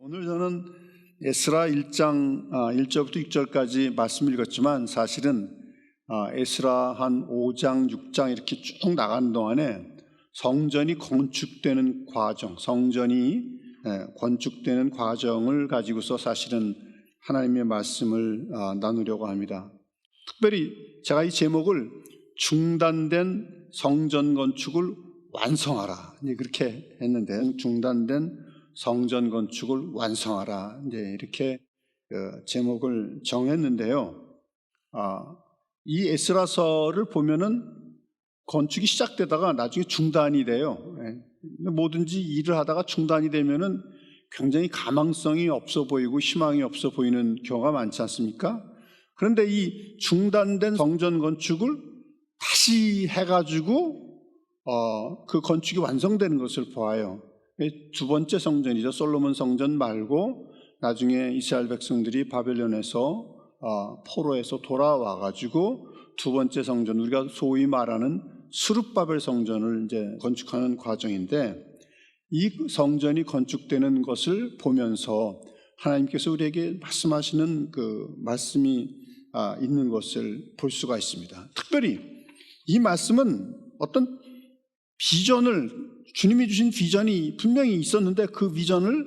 오늘 저는 에스라 1장 1절부터 6절까지 말씀 읽었지만 사실은 에스라 한 5장, 6장 이렇게 쭉 나가는 동안에 성전이 건축되는 과정, 성전이 건축되는 과정을 가지고서 사실은 하나님의 말씀을 나누려고 합니다. 특별히 제가 이 제목을 중단된 성전 건축을 완성하라 그렇게 했는데, 중단된 성전 건축을 완성하라 이렇게 제목을 정했는데요. 이 에스라서를 보면은 건축이 시작되다가 나중에 중단이 돼요. 뭐든지 일을 하다가 중단이 되면은 굉장히 가망성이 없어 보이고 희망이 없어 보이는 경우가 많지 않습니까? 그런데 이 중단된 성전 건축을 다시 해가지고 그 건축이 완성되는 것을 보아요. 두 번째 성전이죠. 솔로몬 성전 말고 나중에 이스라엘 백성들이 바벨론에서 포로에서 돌아와가지고 두 번째 성전, 우리가 소위 말하는 스룹바벨 성전을 이제 건축하는 과정인데, 이 성전이 건축되는 것을 보면서 하나님께서 우리에게 말씀하시는 그 말씀이 있는 것을 볼 수가 있습니다. 특별히 이 말씀은 어떤 비전을, 주님이 주신 비전이 분명히 있었는데 그 비전을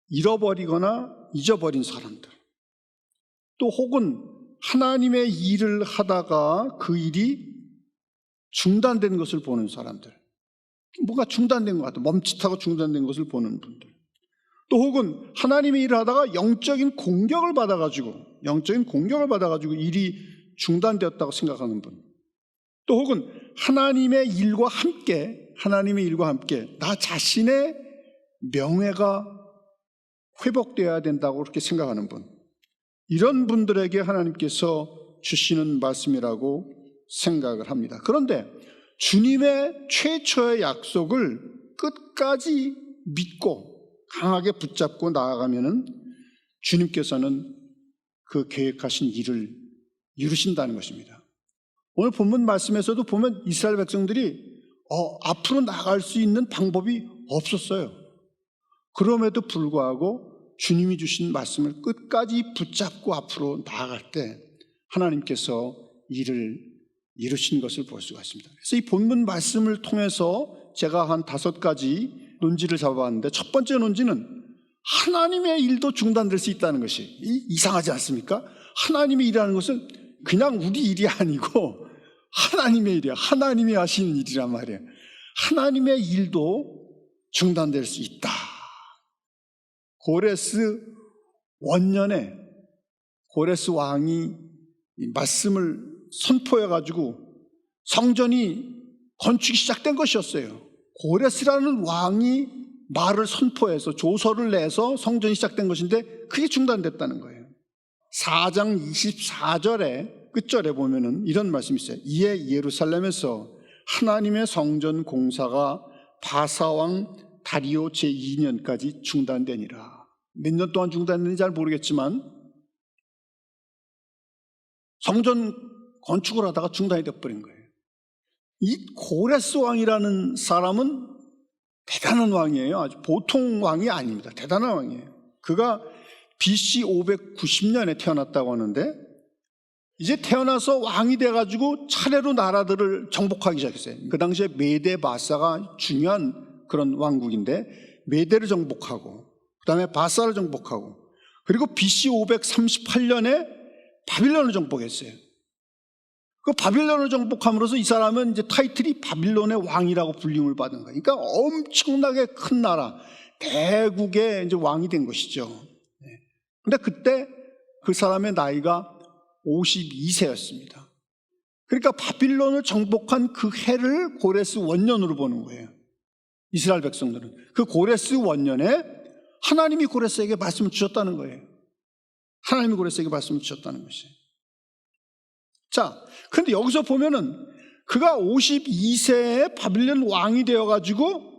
잃어버리거나 잊어버린 사람들, 또 혹은 하나님의 일을 하다가 그 일이 중단된 것을 보는 사람들, 뭔가 중단된 것 같아, 멈칫하고 중단된 것을 보는 분들, 또 혹은 하나님의 일을 하다가 영적인 공격을 받아가지고 일이 중단되었다고 생각하는 분, 또 혹은 하나님의 일과 함께 나 자신의 명예가 회복되어야 된다고 그렇게 생각하는 분, 이런 분들에게 하나님께서 주시는 말씀이라고 생각을 합니다. 그런데 주님의 최초의 약속을 끝까지 믿고 강하게 붙잡고 나아가면은 주님께서는 그 계획하신 일을 이루신다는 것입니다. 오늘 본문 말씀에서도 보면 이스라엘 백성들이 앞으로 나갈 수 있는 방법이 없었어요. 그럼에도 불구하고 주님이 주신 말씀을 끝까지 붙잡고 앞으로 나아갈 때 하나님께서 일을 이루신 것을 볼 수가 있습니다. 그래서 이 본문 말씀을 통해서 제가 한 5가지 논지를 잡아봤는데, 첫 번째 논지는 하나님의 일도 중단될 수 있다는 것이 이상하지 않습니까? 하나님이 일하는 것은 그냥 우리 일이 아니고 하나님의 일이야. 하나님이 하시는 일이란 말이에요. 하나님의 일도 중단될 수 있다. 고레스 원년에 고레스 왕이 이 말씀을 선포해가지고 성전이 건축이 시작된 것이었어요. 고레스라는 왕이 말을 선포해서 조서를 내서 성전이 시작된 것인데 그게 중단됐다는 거예요. 4장 24절에 끝절에 보면은 이런 말씀이 있어요. 이에 예루살렘에서 하나님의 성전 공사가 바사왕 다리오 제2년까지 중단되니라. 몇 년 동안 중단됐는지 잘 모르겠지만 성전 건축을 하다가 중단이 되어버린 거예요. 이 고레스 왕이라는 사람은 대단한 왕이에요. 아주 보통 왕이 아닙니다. 대단한 왕이에요. 그가 BC 590년에 태어났다고 하는데, 이제 태어나서 왕이 돼가지고 차례로 나라들을 정복하기 시작했어요. 그 당시에 메데 바사가 중요한 그런 왕국인데, 메데를 정복하고 그 다음에 바사를 정복하고, 그리고 BC 538년에 바빌론을 정복했어요. 그 바빌론을 정복함으로써 이 사람은 이제 타이틀이 바빌론의 왕이라고 불림을 받은 거예요. 그러니까 엄청나게 큰 나라, 대국의 이제 왕이 된 것이죠. 근데 그때 그 사람의 나이가 52세였습니다. 그러니까 바빌론을 정복한 그 해를 고레스 원년으로 보는 거예요. 이스라엘 백성들은 그 고레스 원년에 하나님이 고레스에게 말씀을 주셨다는 거예요. 하나님이 고레스에게 말씀을 주셨다는 것이에요. 자, 그런데 여기서 보면은 그가 52세에 바빌론 왕이 되어가지고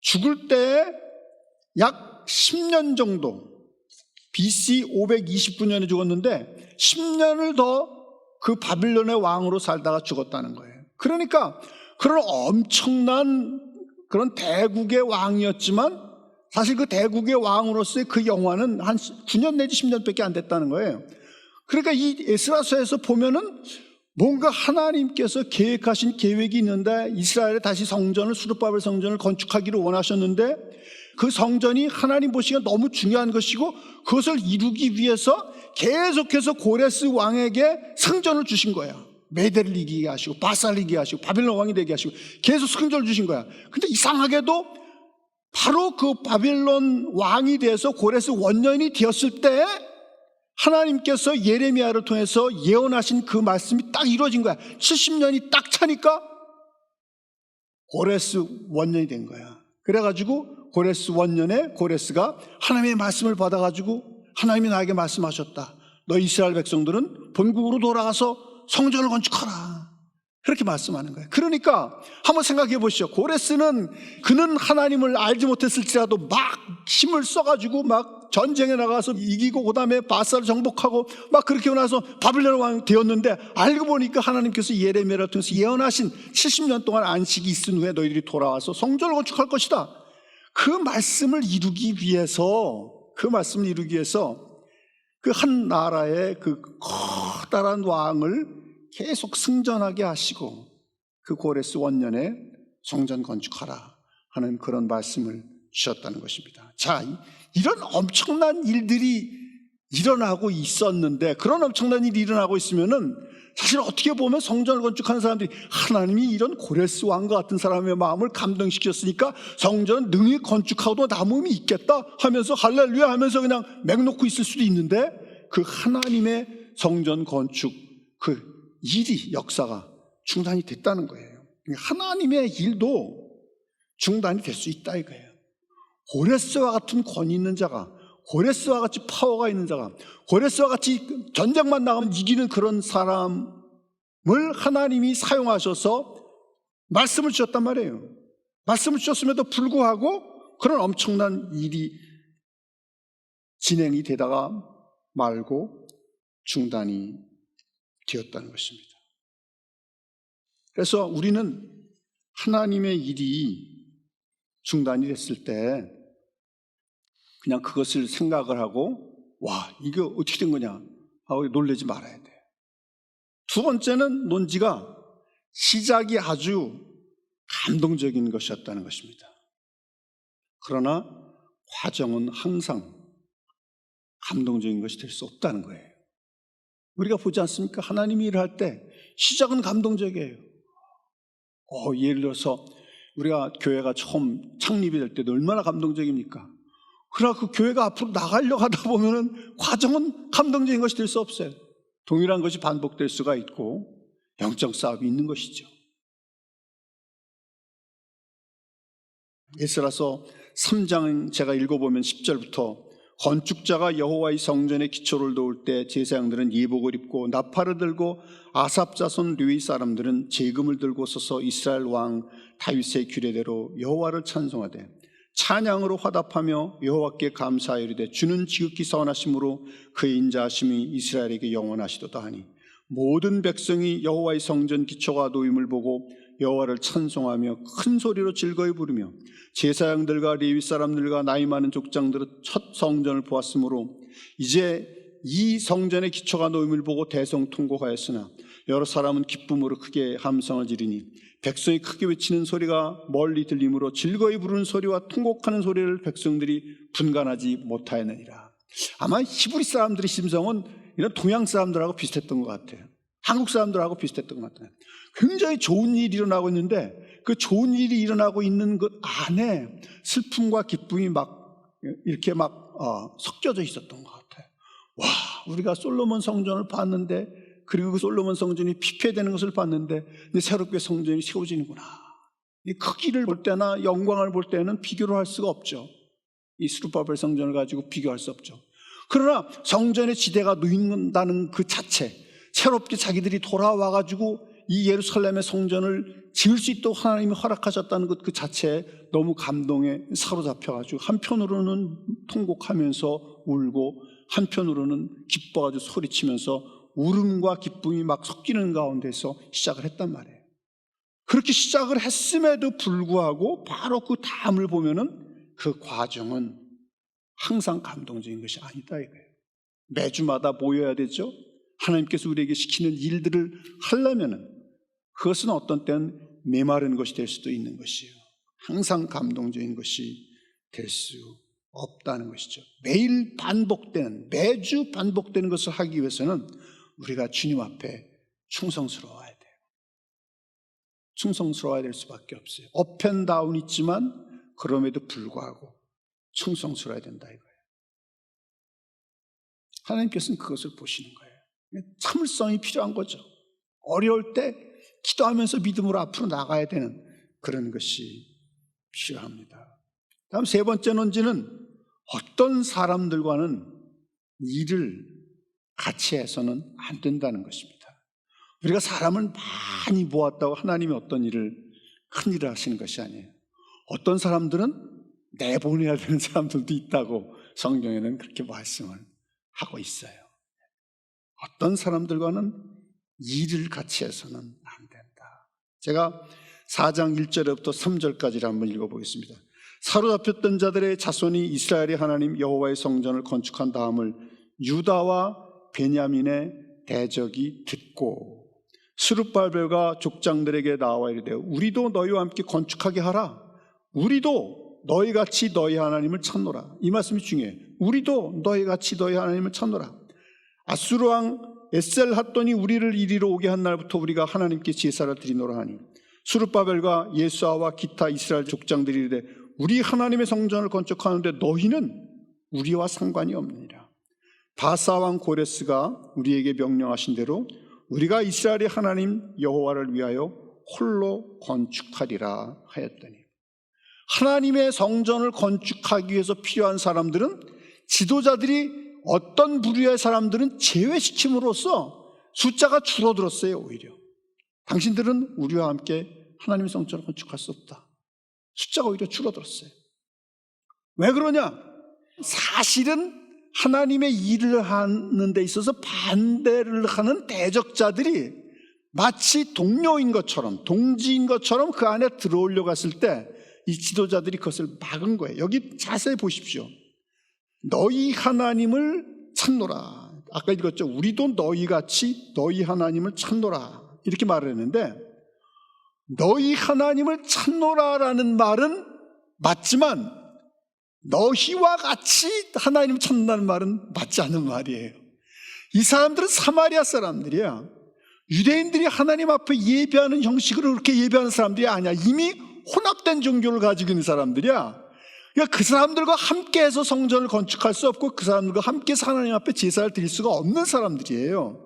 죽을 때 약 10년 정도, BC 529년에 죽었는데 10년을 더 그 바빌론의 왕으로 살다가 죽었다는 거예요. 그러니까 그런 엄청난 그런 대국의 왕이었지만 사실 그 대국의 왕으로서의 그 영화는 한 9년 내지 10년밖에 안 됐다는 거예요. 그러니까 이 에스라서에서 보면은 뭔가 하나님께서 계획하신 계획이 있는데, 이스라엘에 다시 수르바벨 성전을 건축하기를 원하셨는데, 그 성전이 하나님 보시기에 너무 중요한 것이고, 그것을 이루기 위해서 계속해서 고레스 왕에게 성전을 주신 거예요. 메대를 이기게 하시고 바사를 이기게 하시고 바빌론 왕이 되게 하시고 계속 성전을 주신 거야. 근데 이상하게도 바로 그 바빌론 왕이 돼서 고레스 원년이 되었을 때 하나님께서 예레미야를 통해서 예언하신 그 말씀이 딱 이루어진 거야. 70년이 딱 차니까 고레스 원년이 된 거야. 그래가지고 고레스 원년에 고레스가 하나님의 말씀을 받아가지고, 하나님이 나에게 말씀하셨다. 너 이스라엘 백성들은 본국으로 돌아가서 성전을 건축하라. 그렇게 말씀하는 거예요. 그러니까 한번 생각해 보시죠. 고레스는 그는 하나님을 알지 못했을지라도 막 힘을 써가지고 막 전쟁에 나가서 이기고 그다음에 바사를 정복하고 막 그렇게 나서 바빌론 왕이 되었는데, 알고 보니까 하나님께서 예레미야를 통해서 예언하신 70년 동안 안식이 있은 후에 너희들이 돌아와서 성전을 건축할 것이다. 그 말씀을 이루기 위해서 그 한 나라의 그 커다란 왕을 계속 승전하게 하시고 그 고레스 원년에 성전 건축하라 하는 그런 말씀을 주셨다는 것입니다. 자, 이런 엄청난 일들이 일어나고 있었는데, 그런 엄청난 일이 일어나고 있으면은 사실 어떻게 보면 성전을 건축하는 사람들이 하나님이 이런 고레스 왕과 같은 사람의 마음을 감동시켰으니까 성전은 능히 건축하고도 남음이 있겠다 하면서 할렐루야 하면서 그냥 맹놓고 있을 수도 있는데, 그 하나님의 성전 건축 그 일이, 역사가 중단이 됐다는 거예요. 하나님의 일도 중단이 될 수 있다 이거예요. 고레스와 같은 권위 있는 자가, 고레스와 같이 파워가 있는 자가, 고레스와 같이 전쟁만 나가면 이기는 그런 사람을 하나님이 사용하셔서 말씀을 주셨단 말이에요. 말씀을 주셨음에도 불구하고 그런 엄청난 일이 진행이 되다가 말고 중단이 되었다는 것입니다. 그래서 우리는 하나님의 일이 중단이 됐을 때 그냥 그것을 생각을 하고, 와, 이게 어떻게 된 거냐 하고 놀라지 말아야 돼. 두 번째는 논지가 시작이 아주 감동적인 것이었다는 것입니다. 그러나 과정은 항상 감동적인 것이 될 수 없다는 거예요. 우리가 보지 않습니까? 하나님이 일할 때 시작은 감동적이에요. 예를 들어서 우리가 교회가 처음 창립이 될 때도 얼마나 감동적입니까? 그러나 그 교회가 앞으로 나가려고 하다 보면은 과정은 감동적인 것이 될 수 없어요. 동일한 것이 반복될 수가 있고 영적 싸움이 있는 것이죠. 에스라서 3장 제가 읽어보면 10절부터 건축자가 여호와의 성전의 기초를 도울 때 제사장들은 예복을 입고 나팔을 들고 아삽 자손 르위 사람들은 제금을 들고 서서 이스라엘 왕 다윗의 규례대로 여호와를 찬송하되 찬양으로 화답하며 여호와께 감사하리되 주는 지극히 선하심으로 그의 인자하심이 이스라엘에게 영원하시도다 하니 모든 백성이 여호와의 성전 기초가 놓임을 보고 여호와를 찬송하며 큰 소리로 즐거이 부르며 제사장들과 레위 사람들과 나이 많은 족장들은 첫 성전을 보았으므로 이제 이 성전의 기초가 놓임을 보고 대성통곡하였으나 여러 사람은 기쁨으로 크게 함성을 지르니 백성이 크게 외치는 소리가 멀리 들림으로 즐거이 부르는 소리와 통곡하는 소리를 백성들이 분간하지 못하였느니라. 아마 히브리 사람들의 심성은 이런 동양 사람들하고 비슷했던 것 같아요. 한국 사람들하고 비슷했던 것 같아요. 굉장히 좋은 일이 일어나고 있는데 그 좋은 일이 일어나고 있는 그 안에 슬픔과 기쁨이 막 이렇게 막 섞여져 있었던 것 같아요. 와, 우리가 솔로몬 성전을 봤는데, 그리고 그 솔로몬 성전이 피폐되는 것을 봤는데 이제 새롭게 성전이 세워지는구나. 이 크기를 볼 때나 영광을 볼 때는 비교를 할 수가 없죠. 이 스룹바벨 성전을 가지고 비교할 수 없죠. 그러나 성전의 지대가 놓인다는 그 자체, 새롭게 자기들이 돌아와가지고 이 예루살렘의 성전을 지을 수 있도록 하나님이 허락하셨다는 것 그 자체에 너무 감동에 사로잡혀가지고 한편으로는 통곡하면서 울고 한편으로는 기뻐가지고 소리치면서 울음과 기쁨이 막 섞이는 가운데서 시작을 했단 말이에요. 그렇게 시작을 했음에도 불구하고 바로 그 다음을 보면은 그 과정은 항상 감동적인 것이 아니다 이거예요. 매주마다 모여야 되죠. 하나님께서 우리에게 시키는 일들을 하려면은 그것은 어떤 때는 메마른 것이 될 수도 있는 것이에요. 항상 감동적인 것이 될 수 없다는 것이죠. 매일 반복되는, 매주 반복되는 것을 하기 위해서는 우리가 주님 앞에 충성스러워야 돼요. 충성스러워야 될 수밖에 없어요. 업앤다운 있지만 그럼에도 불구하고 충성스러워야 된다 이거예요. 하나님께서는 그것을 보시는 거예요. 참을성이 필요한 거죠. 어려울 때 기도하면서 믿음으로 앞으로 나가야 되는 그런 것이 필요합니다. 다음 세 번째 논지는 어떤 사람들과는 일을 같이 해서는 안 된다는 것입니다. 우리가 사람을 많이 모았다고 하나님이 어떤 일을, 큰 일을 하시는 것이 아니에요. 어떤 사람들은 내보내야 되는 사람들도 있다고 성경에는 그렇게 말씀을 하고 있어요. 어떤 사람들과는 일을 같이 해서는 안 된다. 제가 4장 1절부터 3절까지를 한번 읽어보겠습니다. 사로잡혔던 자들의 자손이 이스라엘의 하나님 여호와의 성전을 건축한 다음을 유다와 베냐민의 대적이 듣고 스룹바벨과 족장들에게 나와 이르되 우리도 너희와 함께 건축하게 하라. 우리도 너희같이 너희 하나님을 찾노라. 이 말씀이 중요해요. 우리도 너희같이 너희 하나님을 찾노라. 아수르 왕 에셀핫돈이 우리를 이리로 오게 한 날부터 우리가 하나님께 제사를 드리노라 하니 스룹바벨과 예수아와 기타 이스라엘 족장들이 이르되 우리 하나님의 성전을 건축하는데 너희는 우리와 상관이 없느니라. 바사 왕 고레스가 우리에게 명령하신 대로 우리가 이스라엘의 하나님 여호와를 위하여 홀로 건축하리라 하였더니 하나님의 성전을 건축하기 위해서 필요한 사람들은 지도자들이 어떤 부류의 사람들은 제외시킴으로써 숫자가 줄어들었어요. 오히려 당신들은 우리와 함께 하나님의 성전을 건축할 수 없다. 숫자가 오히려 줄어들었어요. 왜 그러냐? 사실은 하나님의 일을 하는 데 있어서 반대를 하는 대적자들이 마치 동료인 것처럼, 동지인 것처럼 그 안에 들어오려고 했을 때 이 지도자들이 그것을 막은 거예요. 여기 자세히 보십시오. 너희 하나님을 찾노라. 아까 읽었죠. 우리도 너희같이 너희 하나님을 찾노라. 이렇게 말을 했는데 너희 하나님을 찾노라라는 말은 맞지만 너희와 같이 하나님을 찾는다는 말은 맞지 않는 말이에요. 이 사람들은 사마리아 사람들이야. 유대인들이 하나님 앞에 예배하는 형식으로 그렇게 예배하는 사람들이 아니야. 이미 혼합된 종교를 가지고 있는 사람들이야. 그러니까 그 사람들과 함께해서 성전을 건축할 수 없고 그 사람들과 함께해서 하나님 앞에 제사를 드릴 수가 없는 사람들이에요.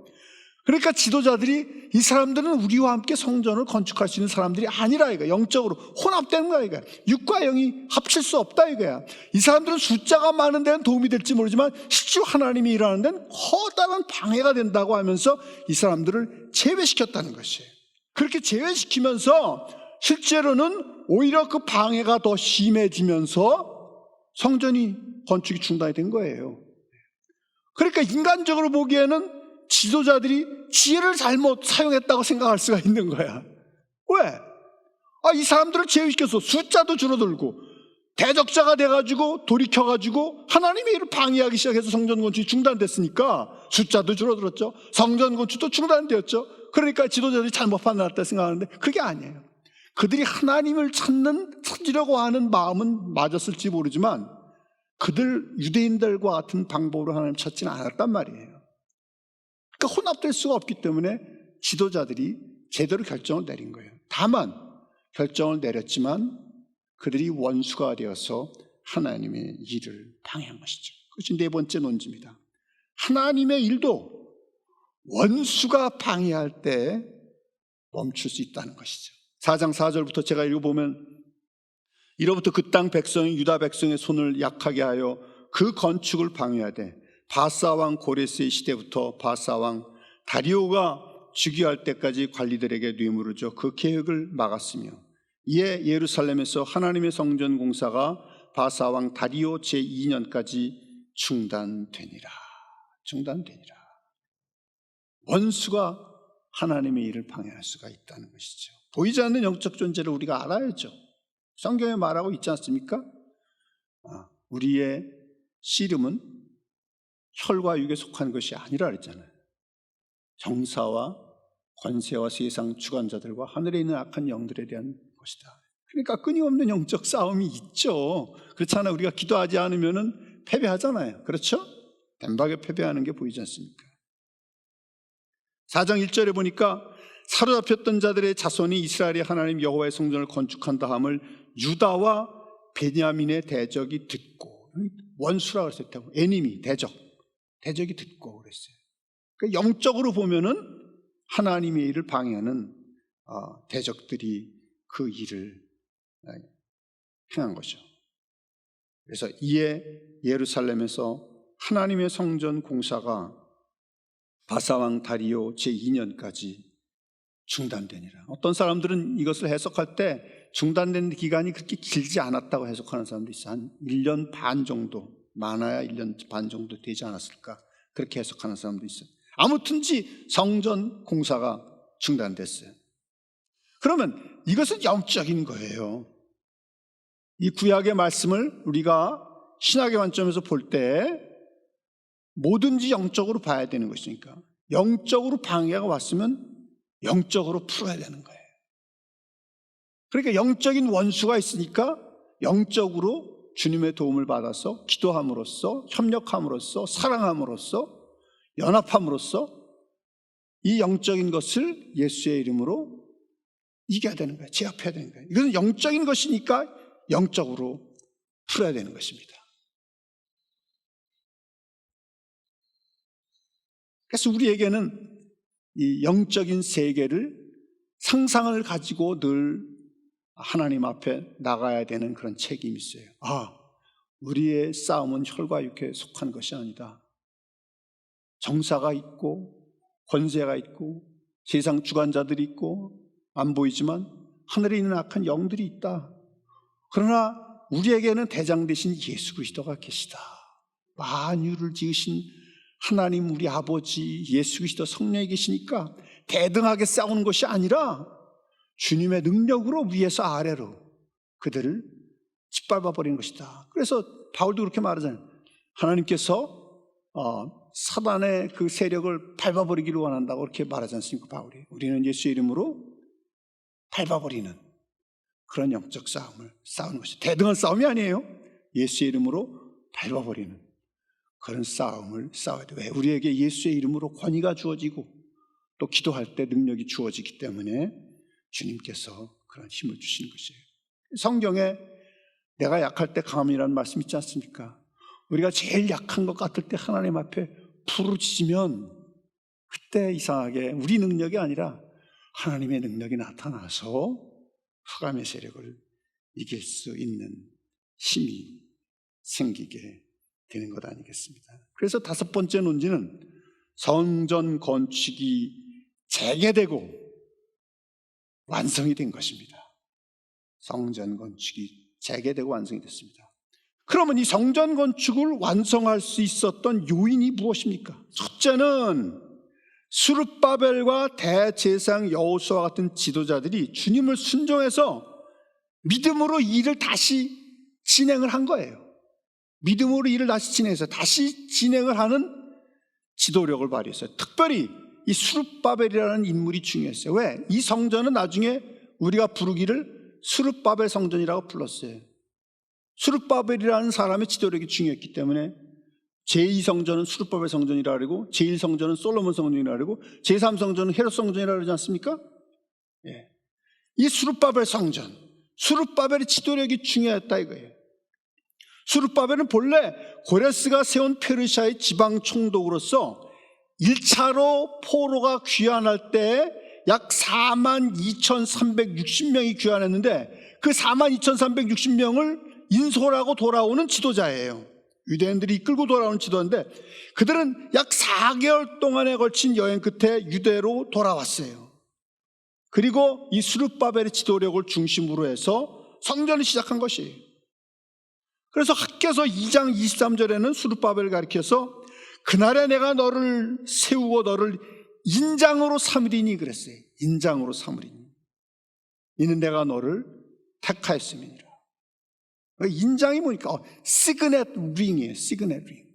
그러니까 지도자들이 이 사람들은 우리와 함께 성전을 건축할 수 있는 사람들이 아니라 이거야. 영적으로 혼합된 거야 이거야. 육과 영이 합칠 수 없다 이거야. 이 사람들은 숫자가 많은 데는 도움이 될지 모르지만 실제로 하나님이 일하는 데는 커다란 방해가 된다고 하면서 이 사람들을 제외시켰다는 것이에요. 그렇게 제외시키면서 실제로는 오히려 그 방해가 더 심해지면서 성전이 건축이 중단이 된 거예요. 그러니까 인간적으로 보기에는 지도자들이 지혜를 잘못 사용했다고 생각할 수가 있는 거야. 왜? 이 사람들을 제외시켜서 숫자도 줄어들고 대적자가 돼가지고 돌이켜가지고 하나님의 일을 방해하기 시작해서 성전 건축이 중단됐으니까 숫자도 줄어들었죠. 성전 건축도 중단되었죠. 그러니까 지도자들이 잘못 판단했다 생각하는데 그게 아니에요. 그들이 하나님을 찾으려고 하는 마음은 맞았을지 모르지만 그들 유대인들과 같은 방법으로 하나님을 찾지는 않았단 말이에요. 그러니까 혼합될 수가 없기 때문에 지도자들이 제대로 결정을 내린 거예요. 다만 결정을 내렸지만 그들이 원수가 되어서 하나님의 일을 방해한 것이죠. 그것이 네 번째 논지입니다. 하나님의 일도 원수가 방해할 때 멈출 수 있다는 것이죠. 4장 4절부터 제가 읽어보면 이로부터 그 땅 백성이 유다 백성의 손을 약하게 하여 그 건축을 방해하되 바사 왕 고레스의 시대부터 바사 왕 다리오가 즉위할 때까지 관리들에게 뇌물을 줘 그 계획을 막았으며 이에 예루살렘에서 하나님의 성전 공사가 바사 왕 다리오 제2년까지 중단되니라. 원수가 하나님의 일을 방해할 수가 있다는 것이죠. 보이지 않는 영적 존재를 우리가 알아야죠. 성경에 말하고 있지 않습니까? 우리의 씨름은 혈과 육에 속한 것이 아니라 그랬잖아요. 정사와 권세와 세상 주관자들과 하늘에 있는 악한 영들에 대한 것이다. 그러니까 끊임없는 영적 싸움이 있죠. 그렇잖아요. 우리가 기도하지 않으면 패배하잖아요. 그렇죠? 단박에 패배하는 게 보이지 않습니까? 4장 1절에 보니까 사로잡혔던 자들의 자손이 이스라엘의 하나님 여호와의 성전을 건축한다 함을 유다와 베냐민의 대적이 듣고, 원수라 그랬어요. 애니미, 대적이 듣고 그랬어요. 그러니까 영적으로 보면은 하나님의 일을 방해하는 대적들이 그 일을 행한 거죠. 그래서 이에 예루살렘에서 하나님의 성전 공사가 바사왕 다리오 제2년까지 중단되니라. 어떤 사람들은 이것을 해석할 때 중단된 기간이 그렇게 길지 않았다고 해석하는 사람도 있어요. 한 1년 반 정도, 많아야 1년 반 정도 되지 않았을까, 그렇게 해석하는 사람도 있어요. 아무튼지 성전 공사가 중단됐어요. 그러면 이것은 영적인 거예요. 이 구약의 말씀을 우리가 신학의 관점에서 볼 때 뭐든지 영적으로 봐야 되는 것이니까, 영적으로 방해가 왔으면 영적으로 풀어야 되는 거예요. 그러니까 영적인 원수가 있으니까 영적으로 주님의 도움을 받아서 기도함으로써, 협력함으로써, 사랑함으로써, 연합함으로써 이 영적인 것을 예수의 이름으로 이겨야 되는 거예요. 제압해야 되는 거예요. 이것은 영적인 것이니까 영적으로 풀어야 되는 것입니다. 그래서 우리에게는 이 영적인 세계를, 상상을 가지고 늘 하나님 앞에 나가야 되는 그런 책임이 있어요. 우리의 싸움은 혈과 육에 속한 것이 아니다. 정사가 있고 권세가 있고 세상 주관자들이 있고 안 보이지만 하늘에 있는 악한 영들이 있다. 그러나 우리에게는 대장 되신 예수 그리스도가 계시다. 만유를 지으신 하나님 우리 아버지 예수 그리스도 성령이 계시니까 대등하게 싸우는 것이 아니라 주님의 능력으로 위에서 아래로 그들을 짓밟아 버리는 것이다. 그래서 바울도 그렇게 말하잖아요. 하나님께서 사단의 그 세력을 밟아버리기를 원한다고 그렇게 말하지 않습니까, 바울이? 우리는 예수의 이름으로 밟아버리는 그런 영적 싸움을 싸우는 것이 대등한 싸움이 아니에요. 예수의 이름으로 밟아버리는 그런 싸움을 싸워야 돼요. 왜? 우리에게 예수의 이름으로 권위가 주어지고 또 기도할 때 능력이 주어지기 때문에 주님께서 그런 힘을 주시는 것이에요. 성경에 내가 약할 때 강함이라는 말씀 있지 않습니까? 우리가 제일 약한 것 같을 때 하나님 앞에 부르짖으면 그때 이상하게 우리 능력이 아니라 하나님의 능력이 나타나서 흑암의 세력을 이길 수 있는 힘이 생기게 되는 것 아니겠습니까? 그래서 5번째 논지는 성전 건축이 재개되고 완성이 된 것입니다. 성전 건축이 재개되고 완성이 됐습니다. 그러면 이 성전 건축을 완성할 수 있었던 요인이 무엇입니까? 첫째는 스룹바벨과 대제사장 여호수아 같은 지도자들이 주님을 순종해서 믿음으로 일을 다시 진행을 한 거예요. 믿음으로 일을 다시 진행해서 다시 진행을 하는 지도력을 발휘했어요. 특별히 이 스룹바벨이라는 인물이 중요했어요. 왜? 이 성전은 나중에 우리가 부르기를 스룹바벨 성전이라고 불렀어요. 스룹바벨이라는 사람의 지도력이 중요했기 때문에 제2성전은 스룹바벨 성전이라고 그러고 제1성전은 솔로몬 성전이라고 그러고 제3성전은 헤롯 성전이라고 그러지 않습니까? 예. 이 스룹바벨 성전, 스룹바벨의 지도력이 중요했다 이거예요. 스룹바벨은 본래 고레스가 세운 페르시아의 지방 총독으로서 1차로 포로가 귀환할 때 약 42,360명이 귀환했는데 그 42,360명을 인솔하고 돌아오는 지도자예요. 유대인들이 이끌고 돌아오는 지도인데 그들은 약 4개월 동안에 걸친 여행 끝에 유대로 돌아왔어요. 그리고 이 스룹바벨의 지도력을 중심으로 해서 성전을 시작한 것이에요. 그래서 학개서 2장 23절에는 스룹바벨을 가리켜서 그날에 내가 너를 세우고 너를 인장으로 삼으리니 그랬어요. 인장으로 삼으리니 이는 내가 너를 택하였음이니라. 인장이 뭐니까 시그넷 링이에요. 시그넷 링.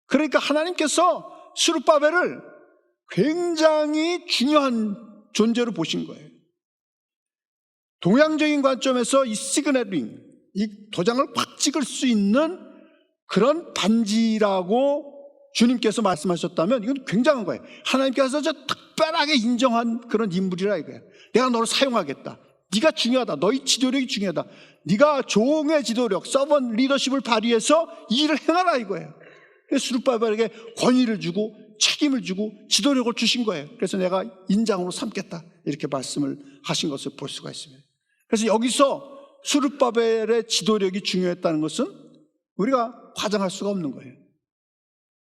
그러니까 하나님께서 스룹바벨을 굉장히 중요한 존재로 보신 거예요. 동양적인 관점에서 이 시그넷 링, 이 도장을 팍 찍을 수 있는 그런 반지라고 주님께서 말씀하셨다면 이건 굉장한 거예요. 하나님께서 저 특별하게 인정한 그런 인물이라 이거예요. 내가 너를 사용하겠다. 네가 중요하다. 너희 지도력이 중요하다. 네가 종의 지도력, 서번 리더십을 발휘해서 이 일을 행하라 이거예요. 그래서 스룹바벨에게 권위를 주고 책임을 주고 지도력을 주신 거예요. 그래서 내가 인장으로 삼겠다 이렇게 말씀을 하신 것을 볼 수가 있습니다. 그래서 여기서 스룹바벨의 지도력이 중요했다는 것은 우리가 과장할 수가 없는 거예요.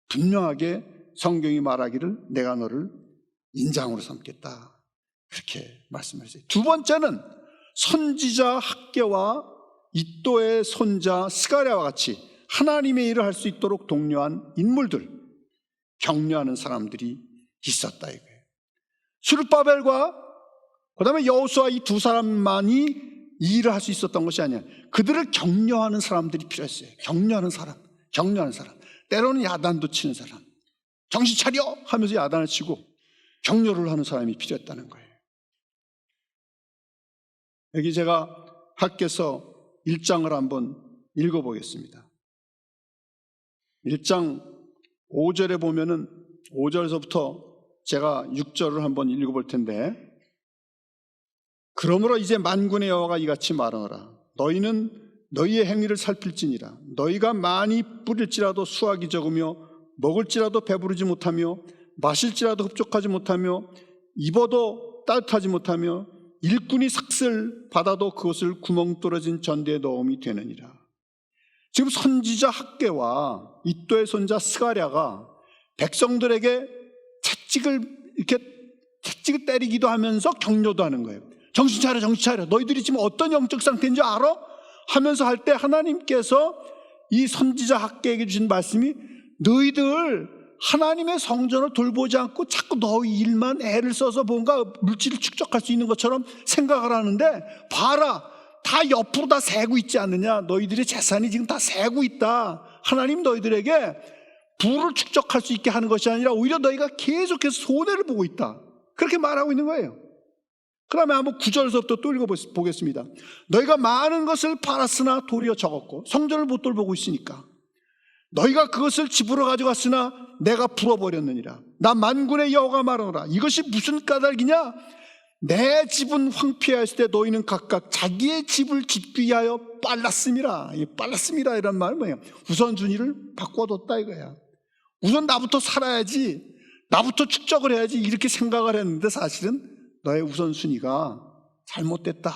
분명하게 성경이 말하기를 내가 너를 인장으로 삼겠다 그렇게 말씀하셨어요. 두 번째는 선지자 학개와 이또의 손자 스가랴와 같이 하나님의 일을 할 수 있도록 독려한 인물들, 격려하는 사람들이 있었다 이거예요. 스룹바벨과 그다음에 여호수아 이 두 사람만이 이 일을 할 수 있었던 것이 아니야. 그들을 격려하는 사람들이 필요했어요. 격려하는 사람. 때로는 야단도 치는 사람. 정신 차려 하면서 야단을 치고 격려를 하는 사람이 필요했다는 거예요. 여기 제가 학개서 1장을 한번 읽어보겠습니다. 1장 5절에 보면은 5절에서부터 제가 6절을 한번 읽어볼 텐데, 그러므로 이제 만군의 여호와가 이같이 말하노라. 너희는 너희의 행위를 살필지니라. 너희가 많이 뿌릴지라도 수확이 적으며 먹을지라도 배부르지 못하며 마실지라도 흡족하지 못하며 입어도 따뜻하지 못하며 일꾼이 삭슬 받아도 그것을 구멍 뚫어진 전대에 넣음이 되느니라. 지금 선지자 학개와 이또의 손자 스가랴가 백성들에게 채찍을 때리기도 하면서 격려도 하는 거예요. 정신 차려. 너희들이 지금 어떤 영적 상태인지 알아? 하면서 할 때 하나님께서 이 선지자 학개에게 주신 말씀이 너희들 하나님의 성전을 돌보지 않고 자꾸 너희 일만 애를 써서 뭔가 물질을 축적할 수 있는 것처럼 생각을 하는데, 봐라, 다 옆으로 다 새고 있지 않느냐. 너희들의 재산이 지금 다 새고 있다. 하나님 너희들에게 부를 축적할 수 있게 하는 것이 아니라 오히려 너희가 계속해서 손해를 보고 있다. 그렇게 말하고 있는 거예요. 그 다음에 한번 9절에서부터 또 읽어보겠습니다. 너희가 많은 것을 팔았으나 도리어 적었고 성전을 못 돌보고 있으니까 너희가 그것을 집으로 가져갔으나 내가 풀어버렸느니라. 나 만군의 여호와가 말하노라. 이것이 무슨 까닭이냐? 내 집은 황폐하였을 때 너희는 각각 자기의 집을 짓기 위하여 빨랐음이라. 이 빨랐음이라 이란 말은 뭐예요? 우선순위를 바꿔뒀다 이거야. 우선 나부터 살아야지, 나부터 축적을 해야지 이렇게 생각을 했는데 사실은 너의 우선순위가 잘못됐다.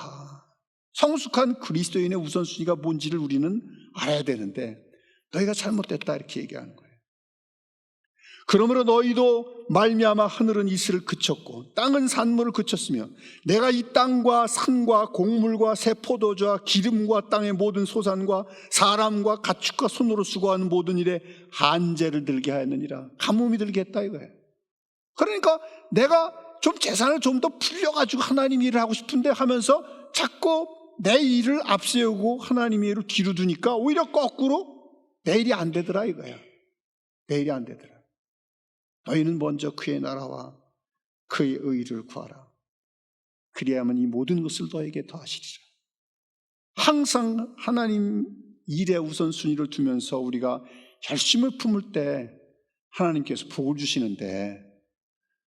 성숙한 그리스도인의 우선순위가 뭔지를 우리는 알아야 되는데 너희가 잘못됐다 이렇게 얘기하는 거예요. 그러므로 너희도 말미암아 하늘은 이슬을 그쳤고 땅은 산물을 그쳤으며 내가 이 땅과 산과 곡물과 새 포도주와 기름과 땅의 모든 소산과 사람과 가축과 손으로 수고하는 모든 일에 한제를 들게 하였느니라. 가뭄이 들게 했다 이거예요. 그러니까 내가 좀 재산을 좀 더 풀려가지고 하나님 일을 하고 싶은데 하면서 자꾸 내 일을 앞세우고 하나님 일을 뒤로 두니까 오히려 거꾸로 내 일이 안 되더라 이거야. 내 일이 안 되더라. 너희는 먼저 그의 나라와 그의 의를 구하라. 그리하면 이 모든 것을 너에게 더하시리라. 항상 하나님 일의 우선순위를 두면서 우리가 열심을 품을 때 하나님께서 복을 주시는데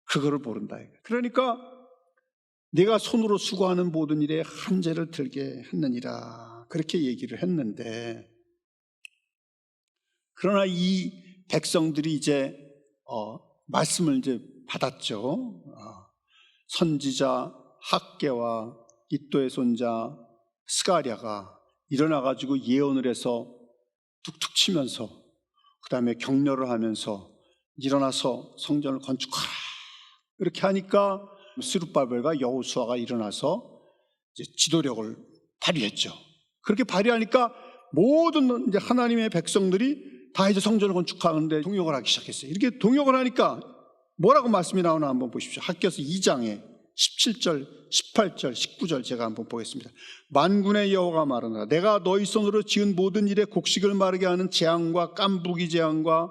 그거를 모른다. 그러니까 내가 손으로 수고하는 모든 일에 한제를 들게 했느니라 그렇게 얘기를 했는데, 그러나 이 백성들이 이제 말씀을 이제 받았죠. 선지자 학개와 이또의 손자 스가랴가 일어나가지고 예언을 해서 툭툭 치면서 그 다음에 격려를 하면서 일어나서 성전을 건축하라 이렇게 하니까 스룹바벨과 여호수아가 일어나서 이제 지도력을 발휘했죠. 그렇게 발휘하니까 모든 이제 하나님의 백성들이 다 이제 성전을 건축하는데 동역을 하기 시작했어요. 이렇게 동역을 하니까 뭐라고 말씀이 나오나 한번 보십시오. 학개서 2장에 17절, 18절, 19절 제가 한번 보겠습니다. 만군의 여호와가 말하노라. 내가 너희 손으로 지은 모든 일에 곡식을 마르게 하는 재앙과 깐부기 재앙과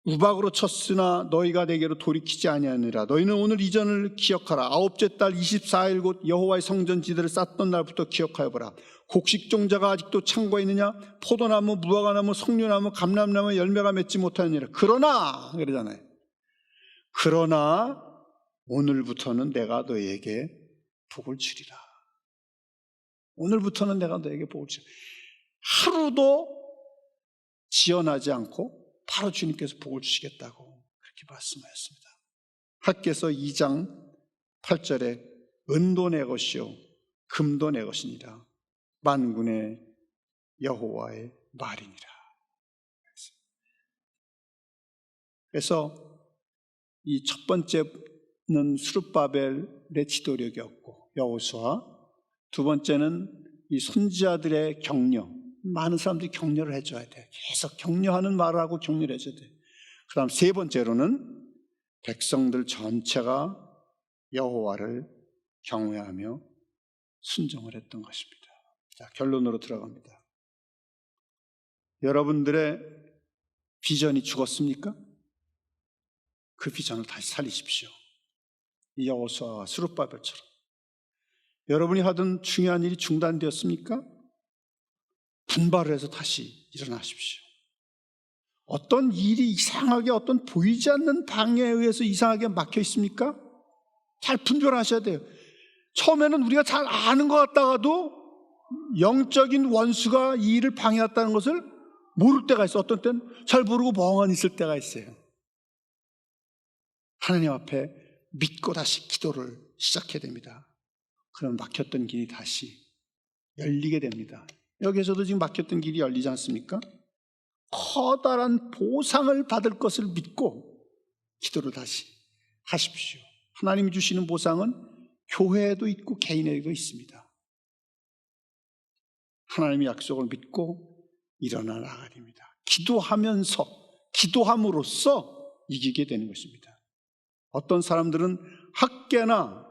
우박으로 쳤으나 너희가 내게로 돌이키지 아니하니라. 너희는 오늘 이전을 기억하라. 아홉째 달 24일 곧 여호와의 성전지대를 쌓던 날부터 기억하여 보라. 곡식 종자가 아직도 창고에 있느냐? 포도나무, 무화과나무, 석류나무, 감람나무 열매가 맺지 못하느니라. 그러나 그러잖아요. 그러나 오늘부터는 내가 너희에게 복을 주리라. 오늘부터는 내가 너희에게 복을 주리라. 하루도 지연하지 않고 바로 주님께서 복을 주시겠다고 그렇게 말씀하셨습니다. 학개서 2장 8절에 은도 내 것이요 금도 내 것이니라. 만군의 여호와의 말이니라. 그래서 이 첫 번째는 스룹바벨의 지도력이었고 여호수아, 두 번째는 이 선지자들의 격려, 많은 사람들이 격려를 해줘야 돼. 계속 격려하는 말을 하고 격려를 해줘야 돼. 그 다음 세 번째로는 백성들 전체가 여호와를 경외하며 순종을 했던 것입니다. 자, 결론으로 들어갑니다. 여러분들의 비전이 죽었습니까? 그 비전을 다시 살리십시오. 이 여호수아와 스룹바벨처럼. 여러분이 하던 중요한 일이 중단되었습니까? 분발을 해서 다시 일어나십시오. 어떤 일이 이상하게 어떤 보이지 않는 방해에 의해서 이상하게 막혀 있습니까? 잘 분별하셔야 돼요. 처음에는 우리가 잘 아는 것 같다가도 영적인 원수가 이 일을 방해했다는 것을 모를 때가 있어요. 어떤 때는 잘 모르고 멍하니 있을 때가 있어요. 하나님 앞에 믿고 다시 기도를 시작해야 됩니다. 그럼 막혔던 길이 다시 열리게 됩니다. 여기에서도 지금 막혔던 길이 열리지 않습니까? 커다란 보상을 받을 것을 믿고 기도를 다시 하십시오. 하나님이 주시는 보상은 교회에도 있고 개인에도 있습니다. 하나님의 약속을 믿고 일어나 나가야 됩니다. 기도하면서, 기도함으로써 이기게 되는 것입니다. 어떤 사람들은 학계나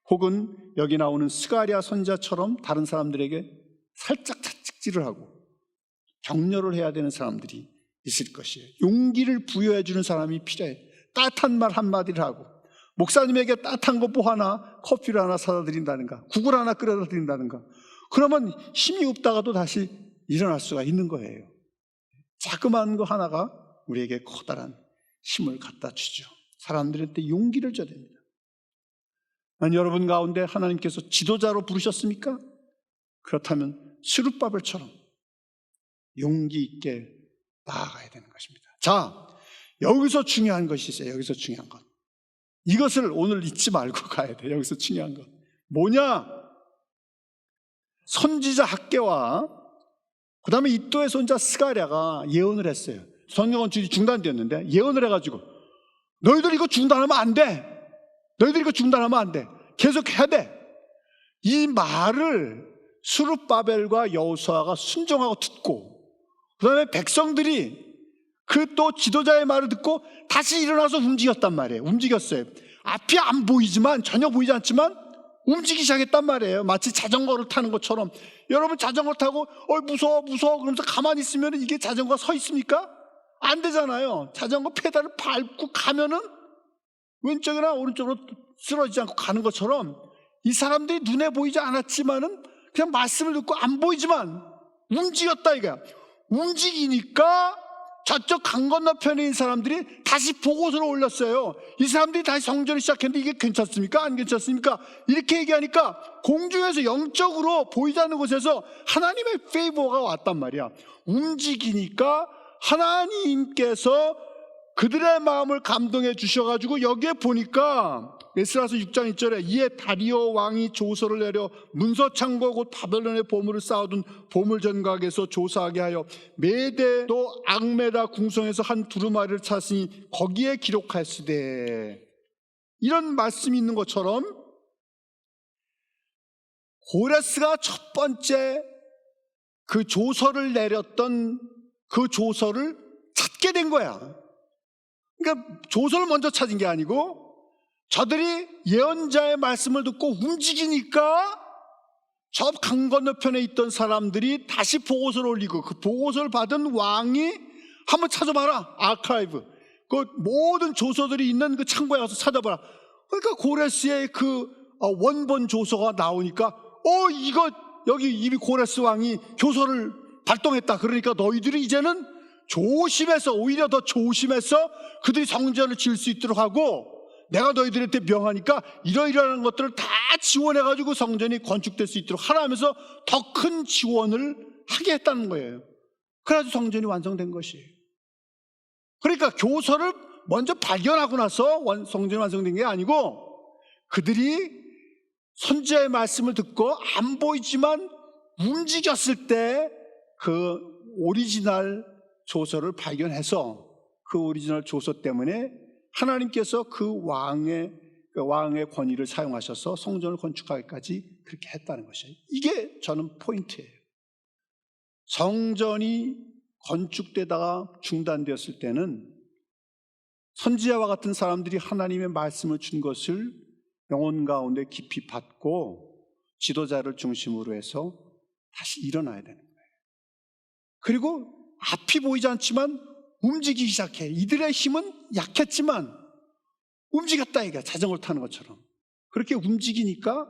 혹은 여기 나오는 스가랴 선지자처럼 다른 사람들에게 살짝 채찍질을 하고 격려를 해야 되는 사람들이 있을 것이에요. 용기를 부여해 주는 사람이 필요해. 따뜻한 말 한마디를 하고 목사님에게 따뜻한 거 뭐 하나, 커피를 하나 사다 드린다든가 국을 하나 끓여다 드린다든가, 그러면 힘이 없다가도 다시 일어날 수가 있는 거예요. 자그마한 거 하나가 우리에게 커다란 힘을 갖다 주죠. 사람들한테 용기를 줘야 됩니다. 아니, 여러분 가운데 하나님께서 지도자로 부르셨습니까? 그렇다면 스룹바벨처럼 용기 있게 나아가야 되는 것입니다. 자, 여기서 중요한 것이 있어요. 여기서 중요한 것. 이것을 오늘 잊지 말고 가야 돼요. 여기서 중요한 것. 뭐냐? 선지자 학개와 그 다음에 이도의 손자 스가랴가 예언을 했어요. 성경 건축이 중단되었는데 예언을 해가지고 너희들 이거 중단하면 안 돼. 너희들 이거 중단하면 안 돼. 계속 해야 돼. 이 말을 스룹바벨과 여호수아가 순종하고 듣고, 그 다음에 백성들이 그 또 지도자의 말을 듣고 다시 일어나서 움직였단 말이에요. 움직였어요. 앞이 안 보이지만, 전혀 보이지 않지만 움직이기 시작했단 말이에요. 마치 자전거를 타는 것처럼. 여러분 자전거 타고 무서워 그러면서 가만히 있으면 이게 자전거가 서 있습니까? 안 되잖아요. 자전거 페달을 밟고 가면은 왼쪽이나 오른쪽으로 쓰러지지 않고 가는 것처럼 이 사람들이 눈에 보이지 않았지만은 그냥 말씀을 듣고 안 보이지만 움직였다 이거야. 움직이니까 저쪽 강 건너편에 있는 사람들이 다시 보고서를 올렸어요. 이 사람들이 다시 성전을 시작했는데 이게 괜찮습니까? 안 괜찮습니까? 이렇게 얘기하니까 공중에서 영적으로 보이지 않는 곳에서 하나님의 페이버가 왔단 말이야. 움직이니까 하나님께서 그들의 마음을 감동해 주셔가지고 여기에 보니까 에스라서 6장 1절에 이에 다리오 왕이 조서를 내려 문서창고 곧 바벨론의 보물을 쌓아둔 보물전각에서 조사하게 하여 메대도 악메다 궁성에서 한 두루마리를 찾으니 거기에 기록하였으되, 이런 말씀이 있는 것처럼 고레스가 첫 번째 그 조서를 내렸던 그 조서를 찾게 된 거야. 그러니까 조서를 먼저 찾은 게 아니고 저들이 예언자의 말씀을 듣고 움직이니까 저 강 건너편에 있던 사람들이 다시 보고서를 올리고, 그 보고서를 받은 왕이 한번 찾아봐라, 아카이브, 그 모든 조서들이 있는 그 창고에 가서 찾아봐라. 그러니까 고레스의 그 원본 조서가 나오니까 이거 여기 이미 고레스 왕이 교서를 발동했다. 그러니까 너희들이 이제는 조심해서, 오히려 더 조심해서 그들이 성전을 지을 수 있도록 하고, 내가 너희들한테 명하니까 이러이러한 것들을 다 지원해가지고 성전이 건축될 수 있도록 하라 하면서 더 큰 지원을 하게 했다는 거예요. 그래서 성전이 완성된 것이에요. 그러니까 교서를 먼저 발견하고 나서 성전이 완성된 게 아니고, 그들이 선지자의 말씀을 듣고 안 보이지만 움직였을 때 그 오리지널 조서를 발견해서, 그 오리지널 조서 때문에 하나님께서 그 왕의 권위를 사용하셔서 성전을 건축하기까지 그렇게 했다는 것이에요. 이게 저는 포인트예요. 성전이 건축되다가 중단되었을 때는 선지자와 같은 사람들이 하나님의 말씀을 준 것을 영혼 가운데 깊이 받고 지도자를 중심으로 해서 다시 일어나야 되는 거예요. 그리고 앞이 보이지 않지만 움직이기 시작해. 이들의 힘은 약했지만 움직였다, 이게 자전거를 타는 것처럼. 그렇게 움직이니까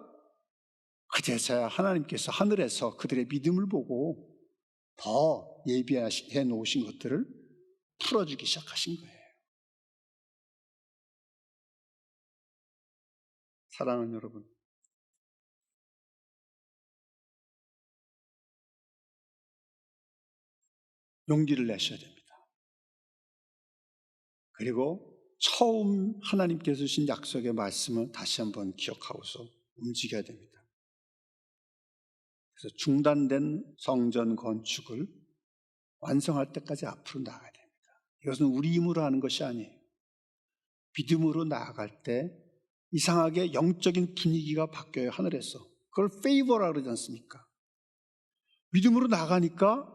그제서야 하나님께서 하늘에서 그들의 믿음을 보고 더 예비해 놓으신 것들을 풀어주기 시작하신 거예요. 사랑하는 여러분, 용기를 내셔야 됩니다. 그리고 처음 하나님께서 주신 약속의 말씀을 다시 한번 기억하고서 움직여야 됩니다. 그래서 중단된 성전 건축을 완성할 때까지 앞으로 나아가야 됩니다. 이것은 우리 힘으로 하는 것이 아니에요. 믿음으로 나아갈 때 이상하게 영적인 분위기가 바뀌어요, 하늘에서. 그걸 페이버라 그러지 않습니까? 믿음으로 나가니까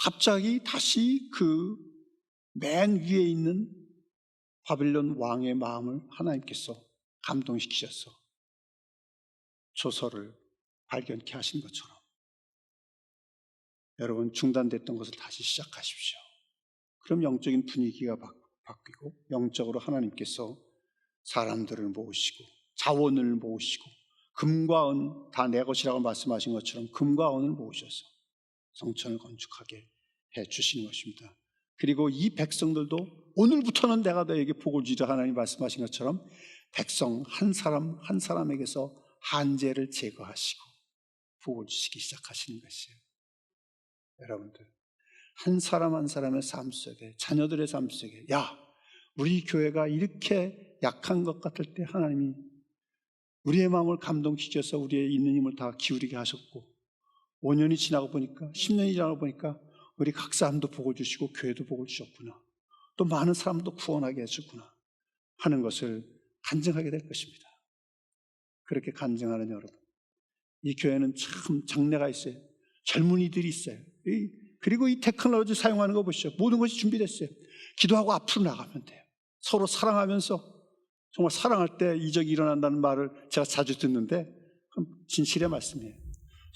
갑자기 다시 그 맨 위에 있는 바빌론 왕의 마음을 하나님께서 감동시키셔서 조서를 발견케 하신 것처럼 여러분, 중단됐던 것을 다시 시작하십시오. 그럼 영적인 분위기가 바뀌고 영적으로 하나님께서 사람들을 모으시고 자원을 모으시고 금과 은 다 내 것이라고 말씀하신 것처럼 금과 은을 모으셔서 성전을 건축하게 해 주시는 것입니다. 그리고 이 백성들도 오늘부터는 내가 너에게 복을 주리라 하나님 말씀하신 것처럼 백성 한 사람 한 사람에게서 한죄를 제거하시고 복을 주시기 시작하시는 것이에요. 여러분들, 한 사람 한 사람의 삶 속에, 자녀들의 삶 속에, 우리 교회가 이렇게 약한 것 같을 때 하나님이 우리의 마음을 감동시켜서 우리의 있는 힘을 다 기울이게 하셨고, 5년이 지나고 보니까, 10년이 지나고 보니까 우리 각 사람도 복을 주시고 교회도 복을 주셨구나, 또 많은 사람도 구원하게 해주구나 하는 것을 간증하게 될 것입니다. 그렇게 간증하는 여러분, 이 교회는 참 장래가 있어요. 젊은이들이 있어요. 그리고 이 테크놀로지 사용하는 거 보시죠. 모든 것이 준비됐어요. 기도하고 앞으로 나가면 돼요. 서로 사랑하면서, 정말 사랑할 때 이적이 일어난다는 말을 제가 자주 듣는데 진실의 말씀이에요.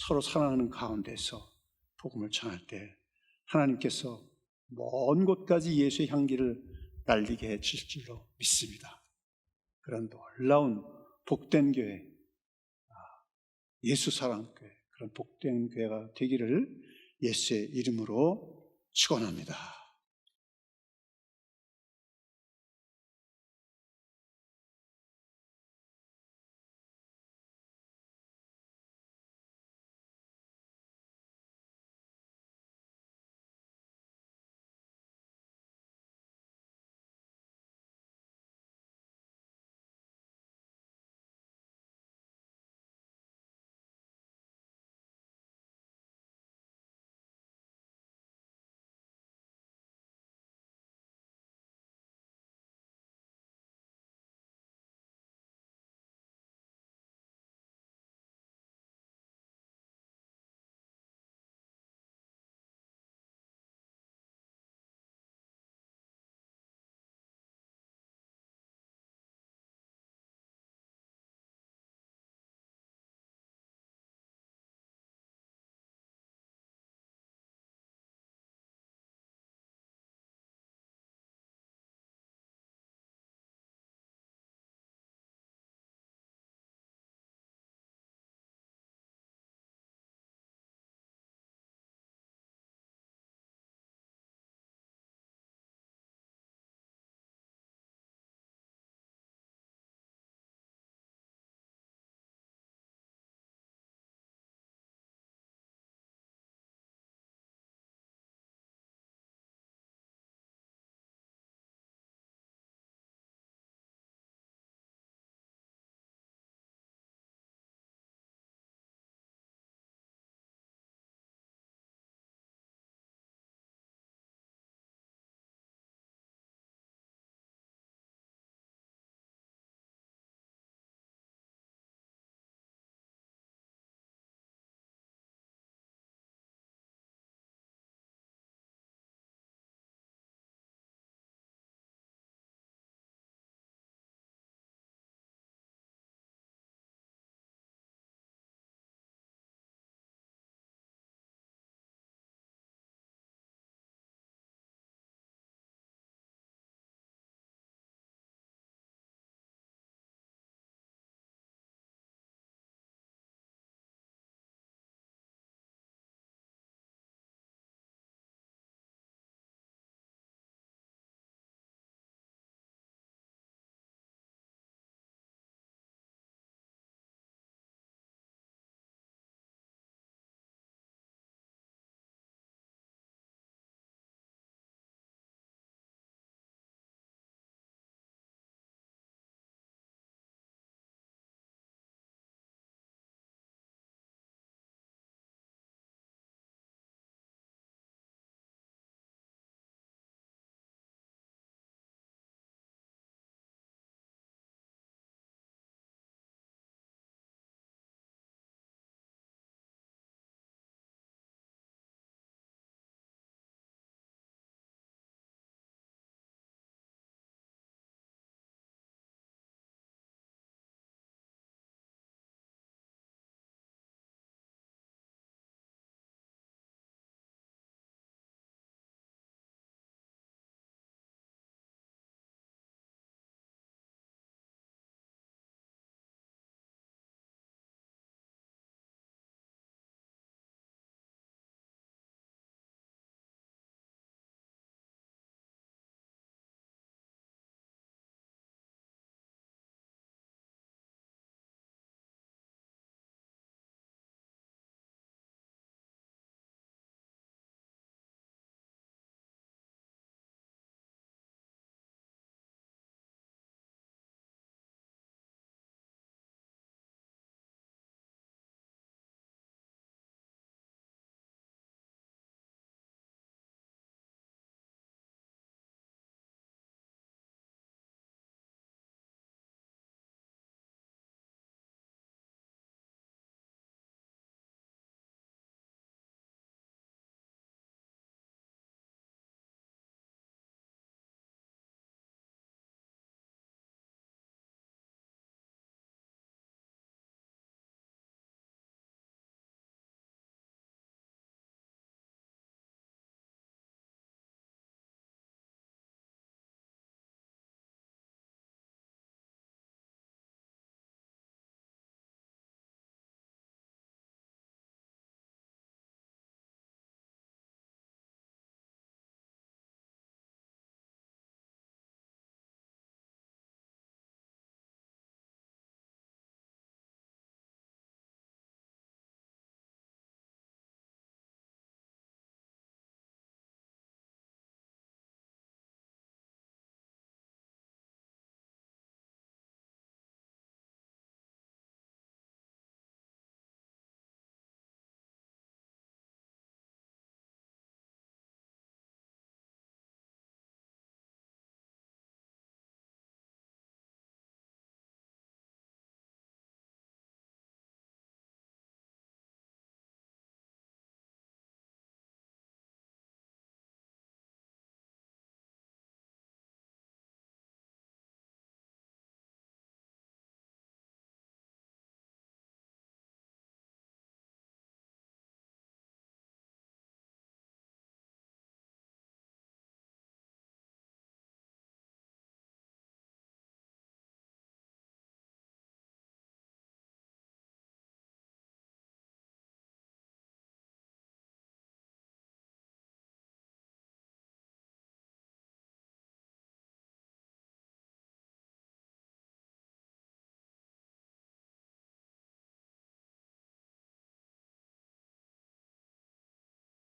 서로 사랑하는 가운데서 복음을 전할 때 하나님께서 먼 곳까지 예수의 향기를 날리게 해 주실 줄로 믿습니다. 그런 놀라운 복된 교회, 예수 사랑교회, 그런 복된 교회가 되기를 예수의 이름으로 축원합니다.